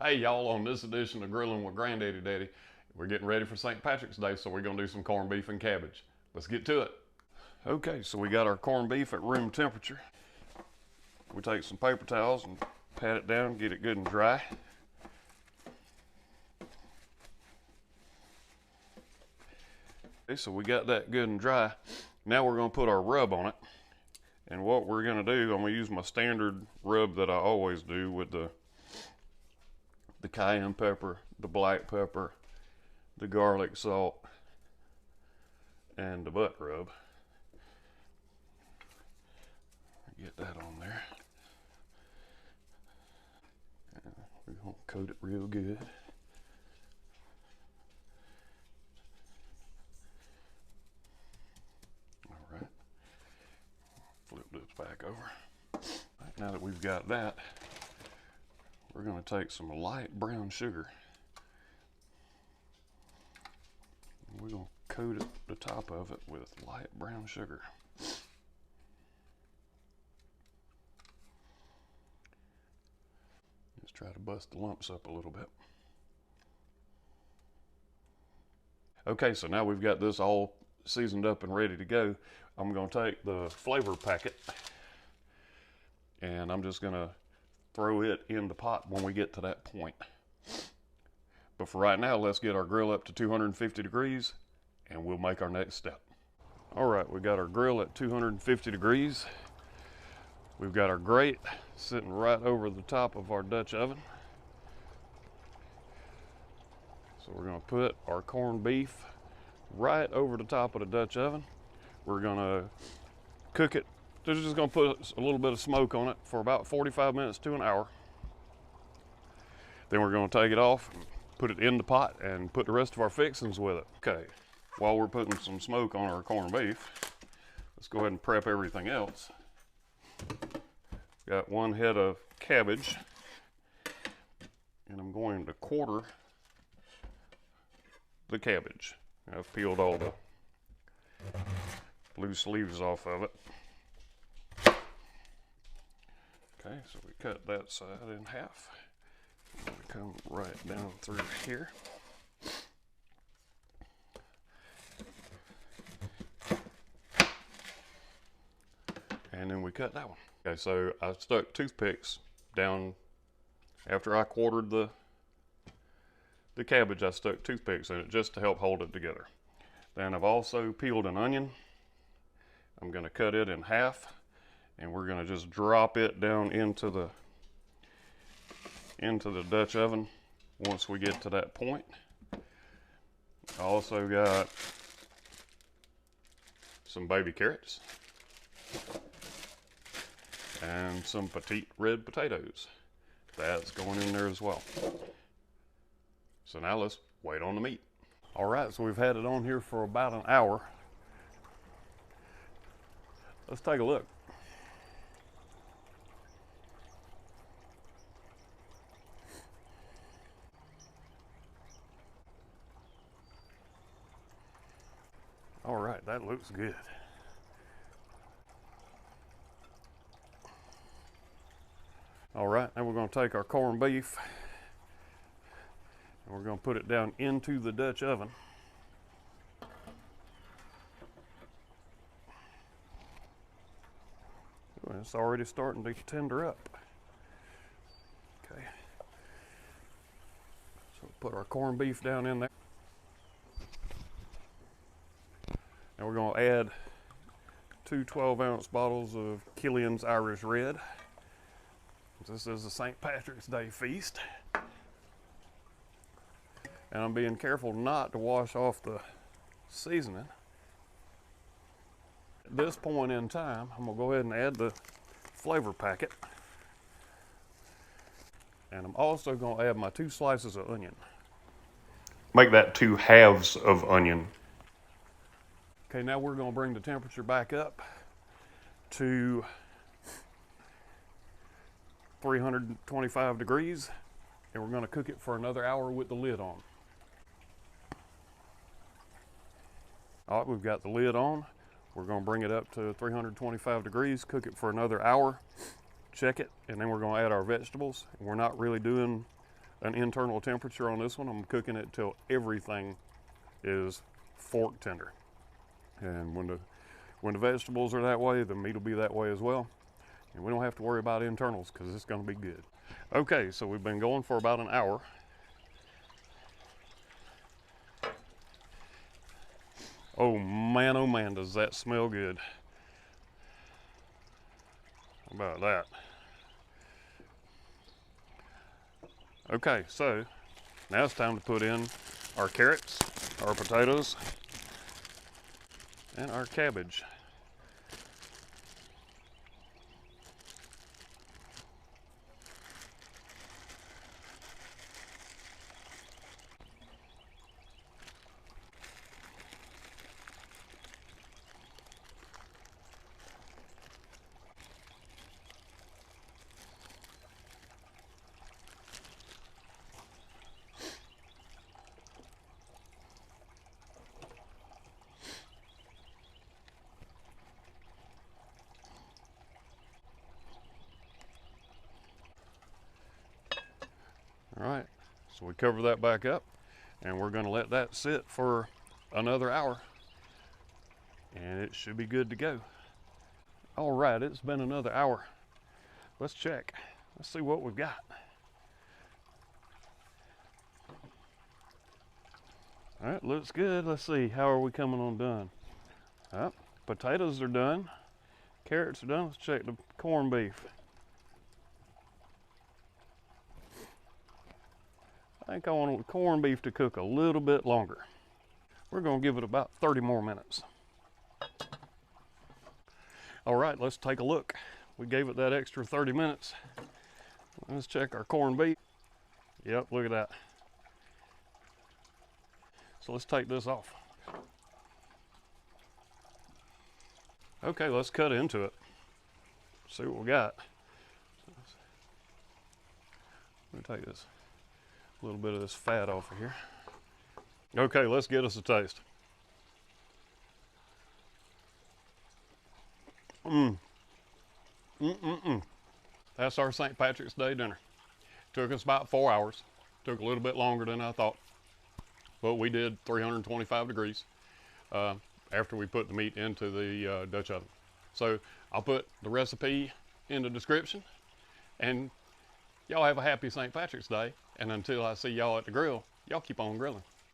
Hey y'all, on this edition of Grilling with Granddaddy Daddy, we're getting ready for St. Patrick's Day, so we're gonna do some corned beef and cabbage. Let's get to it. Okay, so we got our corned beef at room temperature. We take some paper towels and pat it down, get it good and dry. Okay, so we got that good and dry. Now we're gonna put our rub on it. And what we're gonna do, I'm gonna use my standard rub that I always do with the cayenne pepper, the black pepper, the garlic salt, and the butt rub. Get that on there. We're gonna coat it real good. All right. Flip this back over. Right, now that we've got that, we're going to take some light brown sugar. We're going to coat it, the top of it with light brown sugar. Let's try to bust the lumps up a little bit. Okay, so now we've got this all seasoned up and ready to go. I'm going to take the flavor packet and I'm just going to throw it in the pot when we get to that point. But for right now, let's get our grill up to 250 degrees and we'll make our next step. All right, we got our grill at 250 degrees. We've got our grate sitting right over the top of our Dutch oven. So we're gonna put our corned beef right over the top of the Dutch oven. We're gonna cook it. They're just gonna put a little bit of smoke on it for about 45 minutes to an hour. Then we're gonna take it off, put it in the pot, and put the rest of our fixings with it. Okay, while we're putting some smoke on our corned beef, let's go ahead and prep everything else. Got one head of cabbage, and I'm going to quarter the cabbage. I've peeled all the loose leaves off of it. Okay, so we cut that side in half. We come right down through here. And then we cut that one. Okay, so I stuck toothpicks down after I quartered the cabbage. I stuck toothpicks in it just to help hold it together. Then I've also peeled an onion. I'm going to cut it in half, and we're going to just drop it down into the Dutch oven once we get to that point. I also got some baby carrots and some petite red potatoes. That's going in there as well. So now let's wait on the meat. All right, so we've had it on here for about an hour. Let's take a look. All right, that looks good. All right, now we're going to take our corned beef and we're going to put it down into the Dutch oven. Ooh, it's already starting to tender up. Okay, so put our corned beef down in there. Now we're going to add 2 12-ounce bottles of Killians Irish Red. This is a St. Patrick's Day feast. And I'm being careful not to wash off the seasoning. At this point in time, I'm gonna go ahead and add the flavor packet. And I'm also gonna add my 2 slices of onion. Make that 2 halves of onion. Okay, now we're gonna bring the temperature back up to 325 degrees, and we're going to cook it for another hour with the lid on. All right, we've got the lid on. We're going to bring it up to 325 degrees, cook it for another hour, check it, and then we're going to add our vegetables. And we're not really doing an internal temperature on this one. I'm cooking it till everything is fork tender. And when the vegetables are that way, the meat will be that way as well. And we don't have to worry about internals because it's going to be good. Okay, so we've been going for about an hour. Oh man, does that smell good. How about that? Okay, so now it's time to put in our carrots, our potatoes, and our cabbage. All right, so we cover that back up and we're gonna let that sit for another hour and it should be good to go. All right, it's been another hour. Let's check. Let's see what we've got. All right, looks good. Let's see, how are we coming on done? Potatoes are done. Carrots are done. Let's check the corned beef. I think I want the corned beef to cook a little bit longer. We're gonna give it about 30 more minutes. All right, let's take a look. We gave it that extra 30 minutes. Let's check our corned beef. Yep, look at that. So let's take this off. Okay, let's cut into it. See what we got. Let me take this, a little bit of this fat off of here. Okay, let's get us a taste. That's our St. Patrick's Day dinner. Took us about 4 hours. Took a little bit longer than I thought, but we did 325 degrees after we put the meat into the Dutch oven. So I'll put the recipe in the description, and y'all have a happy St. Patrick's Day. And until I see y'all at the grill, y'all keep on grilling.